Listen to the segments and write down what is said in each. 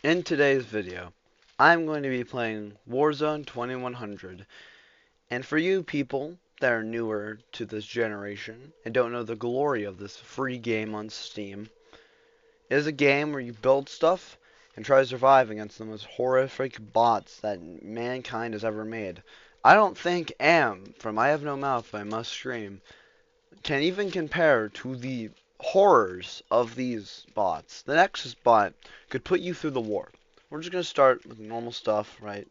In today's video, I'm going to be playing Warzone 2100. And for you people that are newer to this generation and don't know the glory of this free game on Steam, it is a game where you build stuff and try to survive against the most horrific bots that mankind has ever made. I don't think from I Have No Mouth by Must Scream can even compare to the horrors of these bots. The Nexus bot could put you through the war. We're just going to start with normal stuff, right?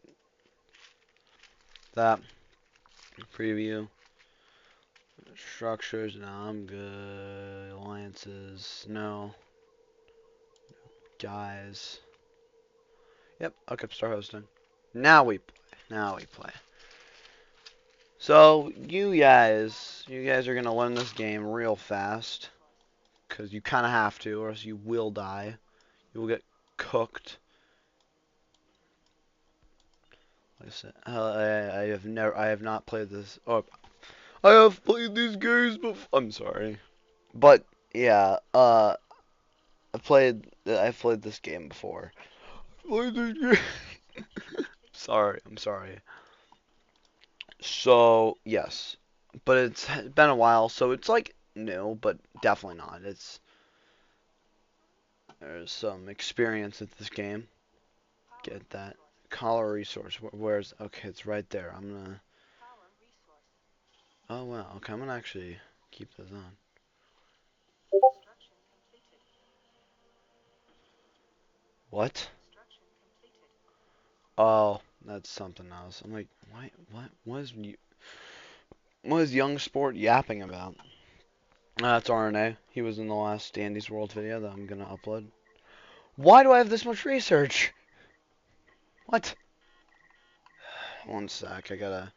That, preview, structures, no, I'm good. Alliances, no. Guys. Yep, okay, start hosting. Now we play. Now we play. So, you guys are going to learn this game real fast. Because you kind of have to, or else you will die. You will get cooked. Like I said, I have not played this. Oh, I have played these games before. I'm sorry, but yeah, I've played this game before. Played this game. Sorry, I'm sorry. So yes, but it's been a while, so it's like new, but definitely not. There's some experience with this game. Get that. Collar resource. Where's okay? It's right there. I'm gonna. Oh wow. Okay, I'm gonna actually keep this on. What? Oh, that's something else. I'm like, why? What is Young Sport yapping about? That's RNA. He was in the last Andy's World video that I'm gonna upload. Why do I have this much research? What? One sec. I'm gonna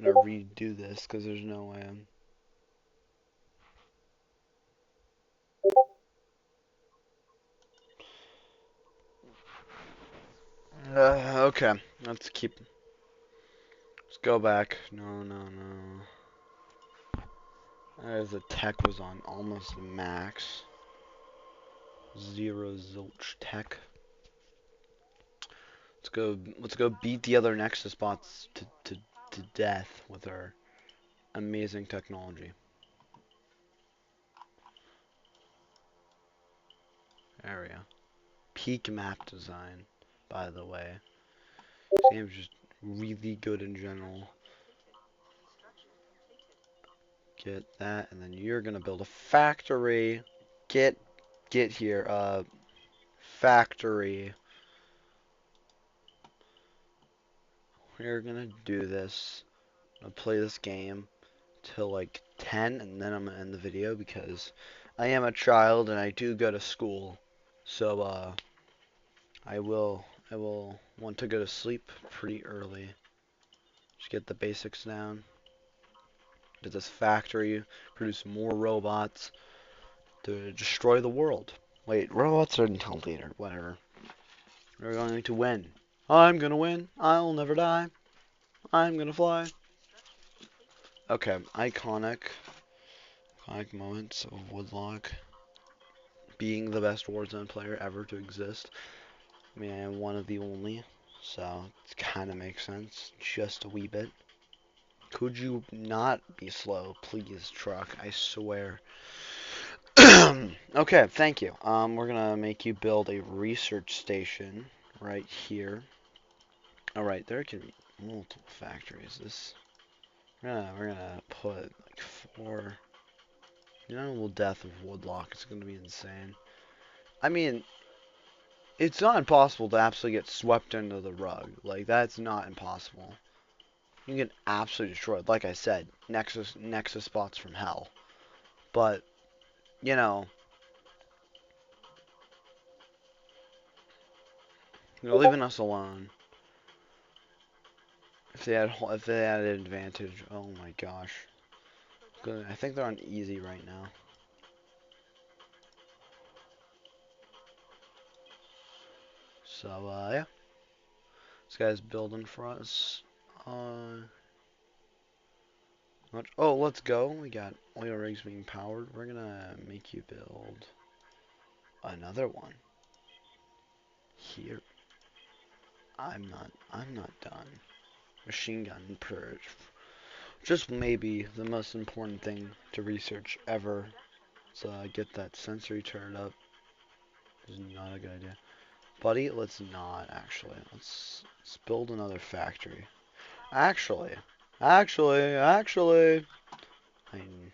redo this because there's no way I'm. Okay. Let's keep. Let's go back. No, no, no. As the tech was on almost max. Zero zilch tech. Let's go beat the other Nexus bots to death with our amazing technology. Area. Peak map design, by the way. This game's just really good in general. Get that, and then you're gonna build a factory. Get here. Factory. We're gonna do this. I'm gonna play this game till like 10, and then I'm gonna end the video because I am a child and I do go to school. So I will want to go to sleep pretty early. Just get the basics down. Get this factory, produce more robots to destroy the world. Wait, robots are until later. Whatever. We're going to win. I'm gonna win. I'll never die. I'm gonna fly. Okay, iconic moments of Woodlock being the best Warzone player ever to exist. I mean, I am one of the only, so it kind of makes sense, just a wee bit. Could you not be slow, please, truck? I swear. Okay, thank you. We're gonna make you build a research station right here. All right, there can be multiple factories. We're gonna put like 4. The inevitable death of Woodlock is gonna be insane. I mean, it's not impossible to absolutely get swept under the rug. Like that's not impossible. You can get absolutely destroyed. Like I said, Nexus spots from hell. But you know, they're leaving us alone. If they had an advantage, oh my gosh. Good. I think they're on easy right now. So yeah, this guy's building for us. Uh, oh, let's go. We got oil rigs being powered. We're gonna make you build. Another one. Here. I'm not done. Machine gun purge. Just maybe the most important thing to research ever. So get that sensory turned up. Is not a good idea. Buddy, let's not actually. Let's build another factory. Actually, actually. I mean,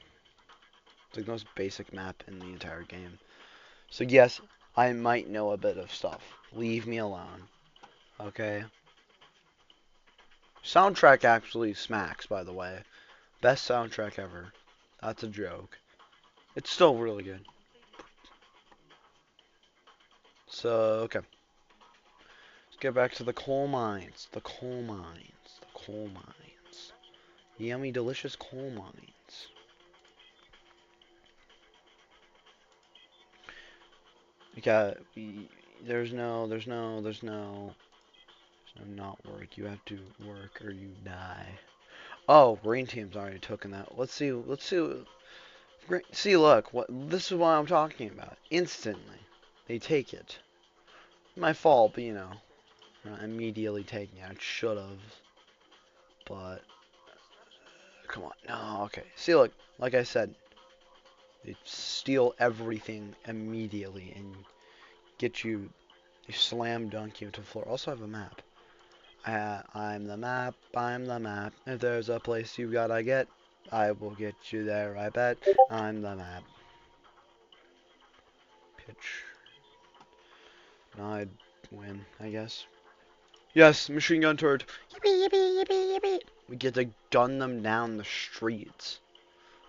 it's like the most basic map in the entire game. So yes, I might know a bit of stuff. Leave me alone. Okay? Soundtrack actually smacks, by the way. Best soundtrack ever. That's a joke. It's still really good. So, okay. Let's get back to the coal mines. The coal mines. The coal mines. Yummy, delicious coal mines. Okay, there's no not work. You have to work or you die. Oh, green team's already taken that. See, look, this is what I'm talking about. Instantly, they take it. My fault, but not immediately taking it. I should have, but come on. No, okay. See, look, like I said, they steal everything immediately and they slam dunk you to the floor. Also, I have a map. I'm the map. I'm the map. If there's a place you gotta get, I will get you there. I bet. I'm the map. Pitch. No, I'd win, I guess. Yes, machine gun turret. Yippee, yippee, yippee, yippee. We get to gun them down the streets.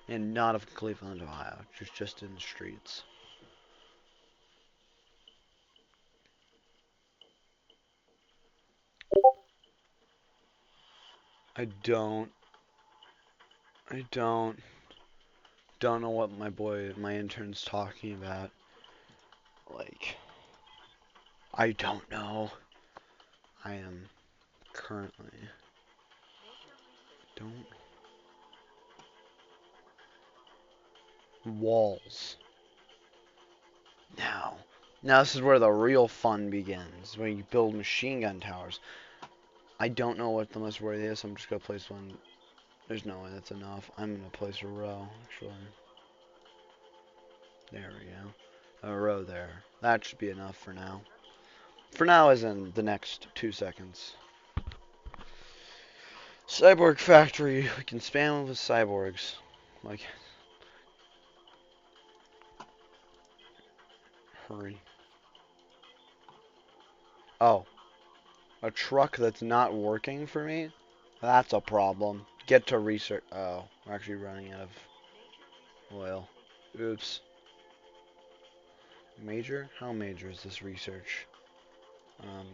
And not of Cleveland, Ohio. Just in the streets. I don't. I don't know what my intern's talking about. Like, I don't know. I am currently. Don't. Walls. Now. Now this is where the real fun begins. When you build machine gun towers. I don't know what the most worthy is. So I'm just gonna place one. There's no way that's enough. I'm gonna place a row, actually. There we go. A row there. That should be enough for now. For now, as in the next 2 seconds. Cyborg factory. We can spam with cyborgs. Like, hurry. Oh, a truck that's not working for me? That's a problem. Get to research. Oh, we're actually running out of oil. Oops. Major? How major is this research?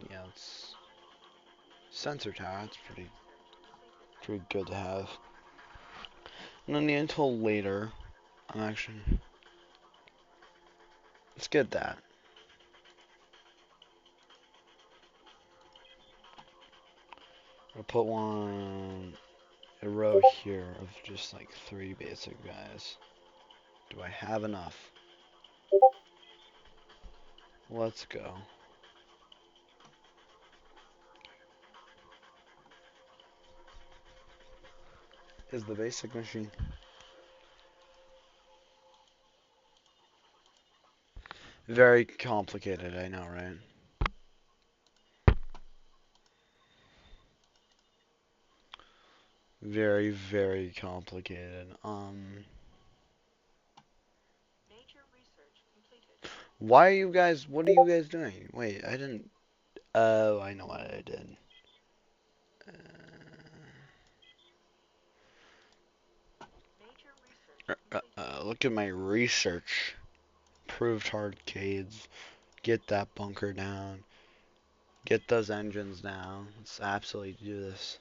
Yeah, it's sensor tower. That's pretty good to have. No need until later. I'm actually. Let's get that. I'll put a row here of just like 3 basic guys. Do I have enough? Let's go. Is the basic machine very complicated? I know, right? Very, very complicated. Why are you guys? What are you guys doing? Wait, I didn't. Oh, I know what I did. Look at my research. Proved hardcades. Get that bunker down. Get those engines down. Let's absolutely do this.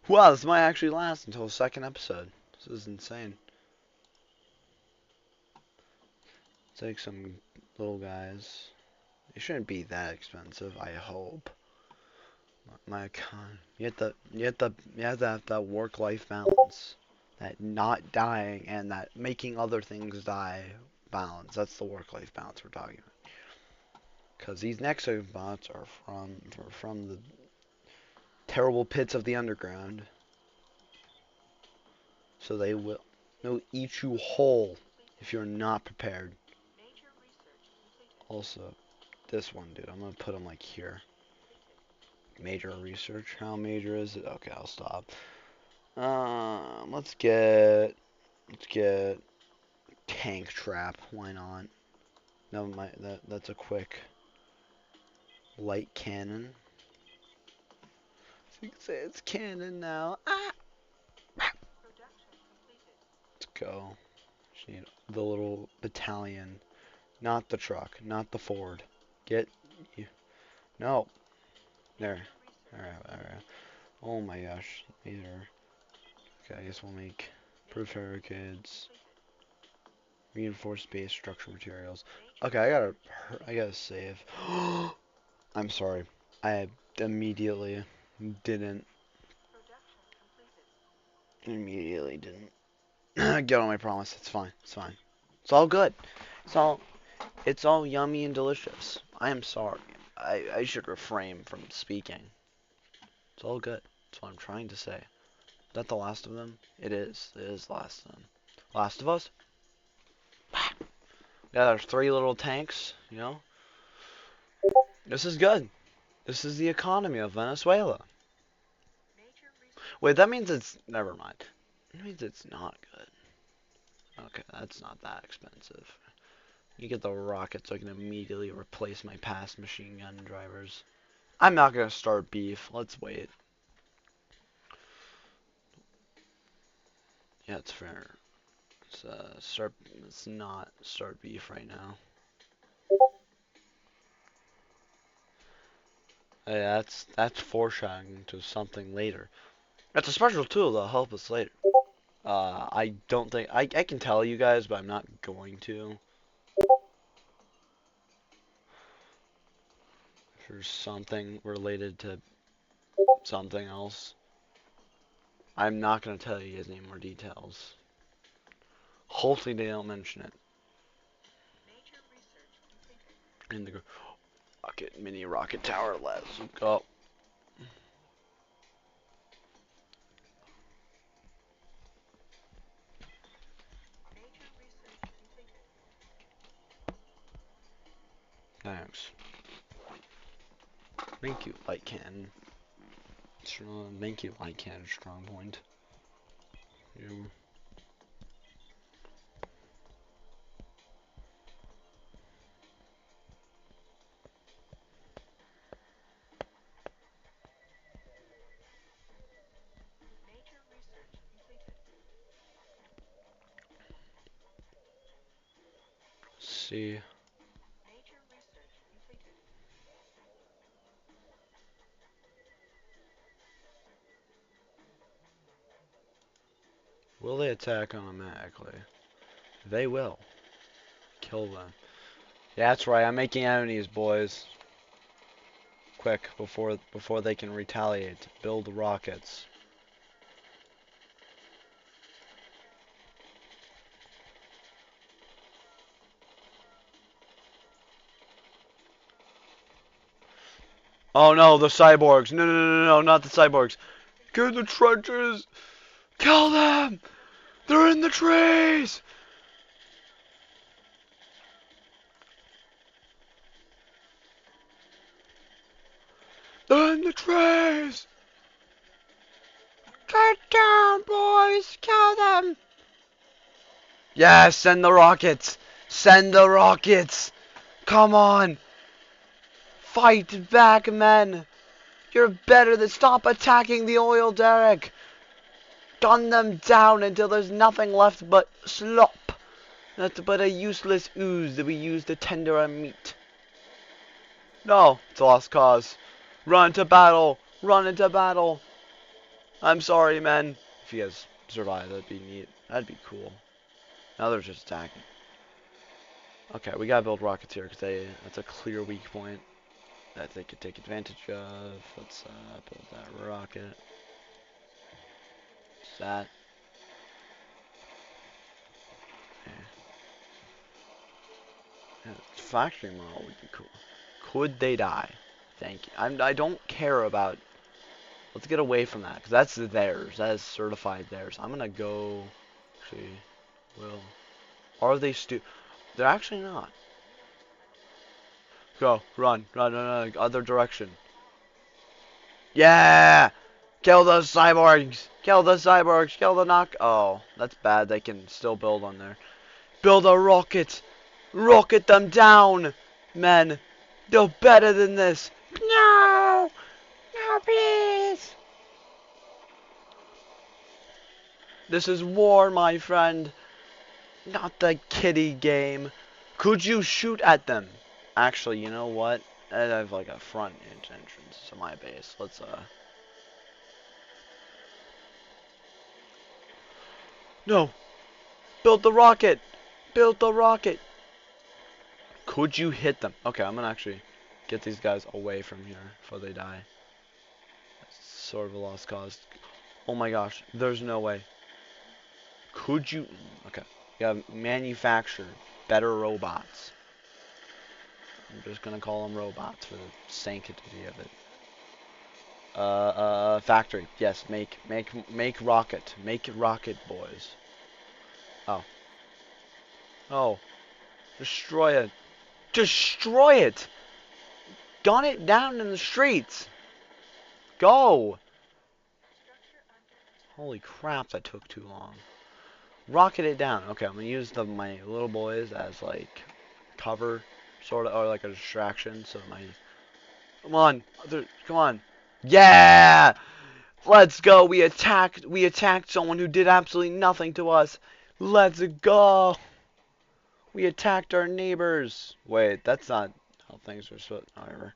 Wow, this might actually last until the second episode. This is insane. Take some little guys. They shouldn't be that expensive, I hope. My con. You have to have that work-life balance. That not dying and that making other things die balance. That's the work-life balance we're talking about. Because these next bots are from the terrible pits of the underground. So they'll eat you whole if you're not prepared. Also, this one, dude, I'm gonna put him like here. Major research. How major is it? Okay, I'll stop. Let's get tank trap. Why not? No, that's a quick light cannon. It's cannon now. Ah! Let's go. Just need the little battalion, not the truck, not the Ford. Get you. No. There. Alright. Oh my gosh. These are. Okay, I guess we'll make proof barricades. Reinforced base structure materials. Okay, I gotta save. I'm sorry. I immediately didn't get on my promise. It's fine. It's fine. It's all good. It's all yummy and delicious. I am sorry. I should refrain from speaking. It's all good. That's what I'm trying to say. Is that the last of them? It is. It is the last of them. Last of Us? Yeah, there's 3 little tanks, you know? This is good. This is the economy of Venezuela. Wait, that means it's... Never mind. That means it's not good. Okay, that's not that expensive. You get the rocket so I can immediately replace my past machine gun drivers. I'm not gonna start beef. Let's wait. Yeah, it's fair. Let's not start beef right now. Hey, that's foreshadowing to something later. That's a special tool that'll help us later. I don't think I can tell you guys, but I'm not going to. For something related to something else. I'm not gonna tell you guys any more details. Hopefully they don't mention it. In the mini rocket tower, let's go. Thanks. Thank you, light cannon. Thank you, light cannon, strong point. You. See. Will they attack automatically? They will. Kill them. Yeah, that's right. I'm making enemies, boys. Quick, before they can retaliate. Build rockets. Oh no, the cyborgs. No, not the cyborgs. Get in the trenches. Kill them. They're in the trees. They're in the trees. Get down, boys. Kill them. Yeah, send the rockets. Send the rockets. Come on. Fight back, men. You're better than stop attacking the oil derrick. Gun them down until there's nothing left but slop. That's but a useless ooze that we use to tender our meat. No, it's a lost cause. Run to battle. Run into battle. I'm sorry, men. If you guys survive, that'd be neat. That'd be cool. Now they're just attacking. Okay, we gotta build rockets here because that's a clear weak point that they could take advantage of. Let's build that rocket. That. Okay. Factory model would be cool. Could they die? Thank you. I don't care about. Let's get away from that, because that's theirs. That is certified theirs. I'm gonna go. Actually, will. Are they They're actually not. Go, run, run, run, run, other direction. Yeah! Kill the cyborgs! Kill the cyborgs! Kill the knock. Oh, that's bad. They can still build on there. Build a rocket! Rocket them down! Men, they're better than this! No! No, please! This is war, my friend. Not the kiddie game. Could you shoot at them? Actually, you know what? I have like a front entrance to my base. Let's No! Build the rocket! Build the rocket! Could you hit them? Okay, I'm gonna actually get these guys away from here before they die. That's sort of a lost cause. Oh my gosh, there's no way. Could you? Okay, you have manufacture better robots. I'm just gonna call them robots for the sanctity of it. Factory. Yes, make rocket. Make rocket, boys. Oh. Oh. Destroy it. Destroy it! Gun it down in the streets! Go! Holy crap, that took too long. Rocket it down. Okay, I'm gonna use my little boys as like cover, sort of, or like a distraction. So my, come on, come on, yeah, let's go. We attacked someone who did absolutely nothing to us. Let's go. We attacked our neighbors. Wait, that's not how things are supposed. However,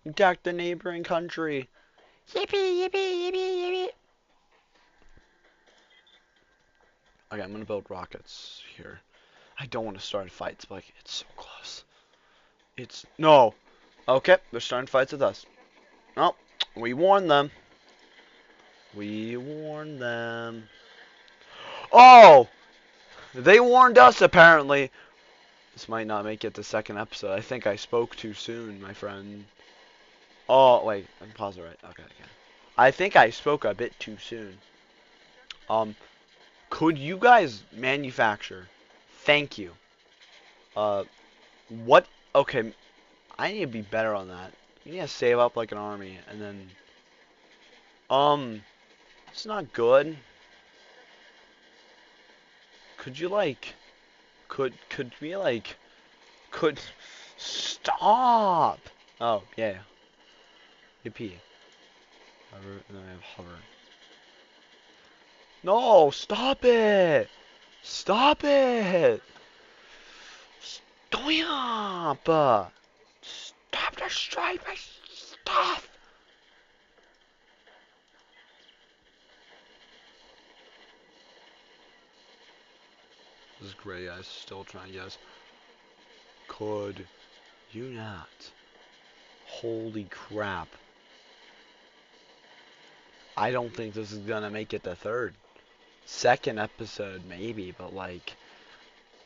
attack the neighboring country. Yippee, yippee, yippee, yippee. Okay, I'm gonna build rockets here. I don't want to start fights, but like, it's so close. No. Okay, they're starting fights with us. Oh, we warned them. We warned them. Oh! They warned us, apparently. This might not make it to second episode. I think I spoke too soon, my friend. Oh, wait. I can pause it right. Okay, okay. I think I spoke a bit too soon. Could you guys manufacture? Thank you. What? Okay, I need to be better on that. You need to save up like an army, and then, it's not good. Could you like, could we like, could, stop. Oh, yeah. Yippee. Hover, and then I have hover. No, stop it. Stop it. Stop. Stop destroying my stuff. This is great, guys. Still trying, yes. Could you not? Holy crap. I don't think this is gonna make it to third. Second episode, maybe, but like,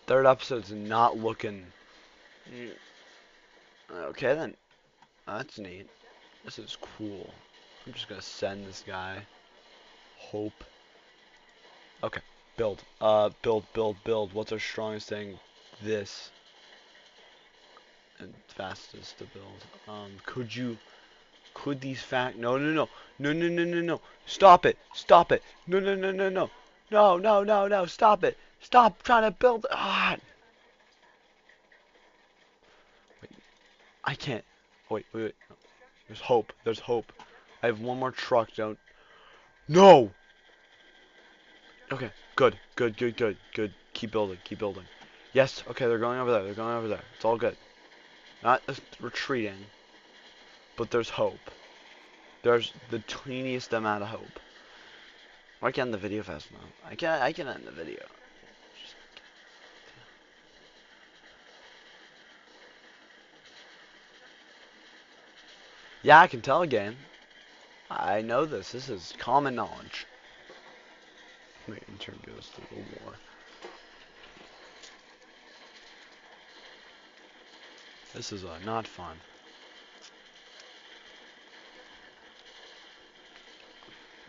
third episode's not looking. Okay, then. That's neat. This is cool. I'm just gonna send this guy. Hope. Okay. Build. Build. What's our strongest thing? This. And fastest to build. Could these No. Stop it. No. Stop it. Stop trying to build. Ah. Wait. I can't. Wait. There's hope. I have one more truck. Don't. No. Okay. Good. Keep building. Yes. Okay. They're going over there. It's all good. Not retreating. But there's hope. There's the teeniest amount of hope. I can end the video fast enough. I can end the video. Yeah, I can tell again. I know this. This is common knowledge. My intern goes through the war. This is not fun.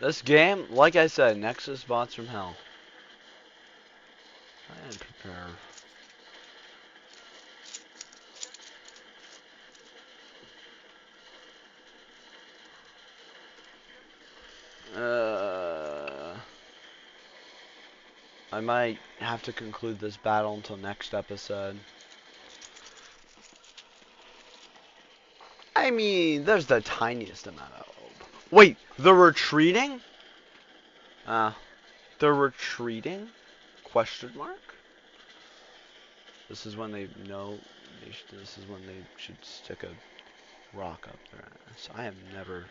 This game, like I said, Nexus bots from hell. I didn't prepare. I might have to conclude this battle until next episode. I mean, there's the tiniest amount of hope. Wait, they're retreating? They're retreating? Question mark? This is when they know. This is when they should stick a rock up their ass. I have never.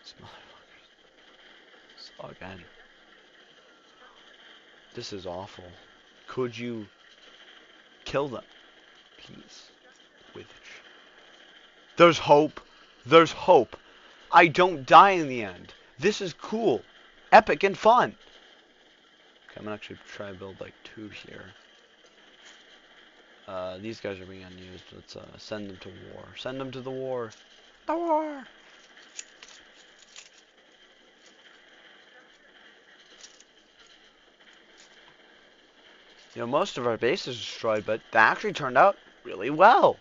So again. This is awful. Could you kill them, please? With there's hope. There's hope. I don't die in the end. This is cool, epic, and fun. Okay, I'm gonna actually try to build like 2 here. These guys are being unused. Let's send them to war. Send them to the war. The war. You know, most of our base is destroyed, but that actually turned out really well.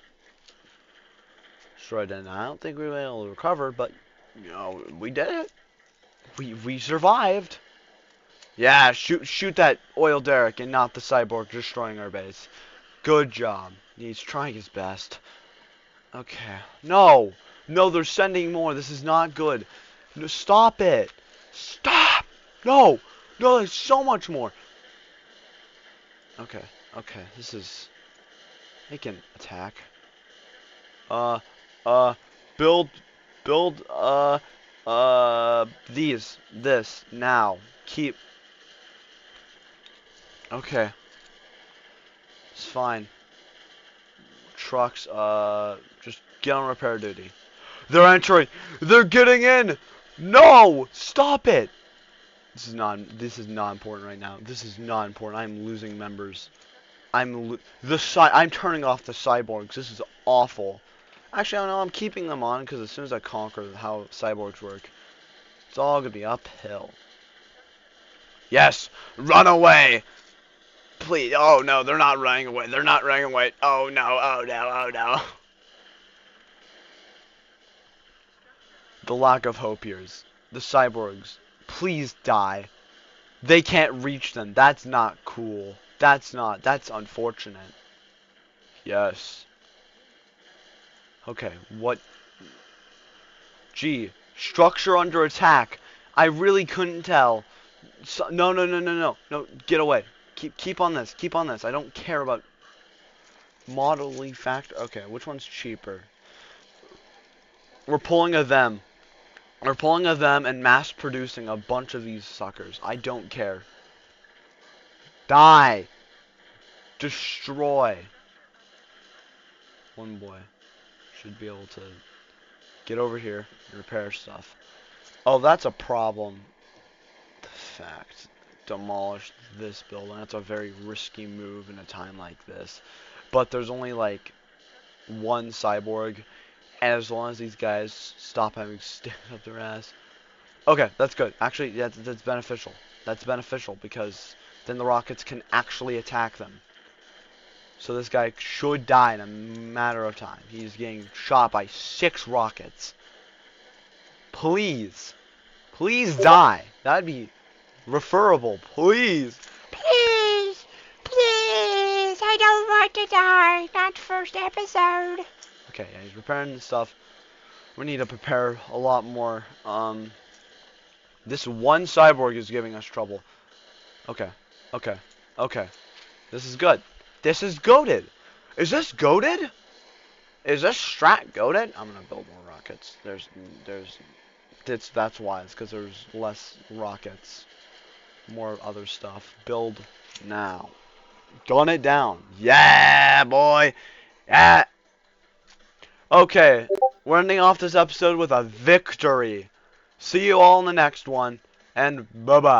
Destroyed, and I don't think we were able to recover, but you know, we did it. We survived. Yeah, shoot that oil derrick and not the cyborg destroying our base. Good job. He's trying his best. Okay. No! No, they're sending more. This is not good. No, stop it! Stop! No! No, there's so much more. Okay. Okay. This is... They can attack. Build, this, now. Keep... Okay. It's fine. Trucks, just get on repair duty. They're entering! They're getting in! No! Stop it! This is not important right now. This is not important. I'm losing members. I'm turning off the cyborgs. This is awful. Actually, I don't know. I'm keeping them on because as soon as I conquer how cyborgs work, it's all gonna be uphill. Yes! Run away! Please. Oh no, they're not running away. They're not running away. Oh no, oh no, oh no. The lack of hope here is the cyborgs. Please die. They can't reach them. That's not cool. That's unfortunate. Yes. Okay, what? Gee, structure under attack. I really couldn't tell. So, no, get away. Keep on this. Keep on this. I don't care about modelly factor. Okay, which one's cheaper? We're pulling a them. We're pulling a them and mass producing a bunch of these suckers. I don't care. Die. Destroy. One boy should be able to get over here and repair stuff. Oh, that's a problem. The fact. Demolish this building. That's a very risky move in a time like this. But there's only like 1 cyborg. And as long as these guys stop having sticks up their ass. Okay, that's good. Actually, that's beneficial. That's beneficial because then the rockets can actually attack them. So this guy should die in a matter of time. He's getting shot by 6 rockets. Please. Please die. That'd be referable. Please. Please. Please. I don't want to die. Not first episode. Okay, yeah, he's repairing the stuff. We need to prepare a lot more. This 1 cyborg is giving us trouble. Okay. This is good. This is goated. Is this goated? Is this strat goated? I'm gonna build more rockets. That's why. It's because there's less rockets. More other stuff. Build now. Gun it down. Yeah, boy. Yeah. Okay, we're ending off this episode with a victory. See you all in the next one, and bye-bye.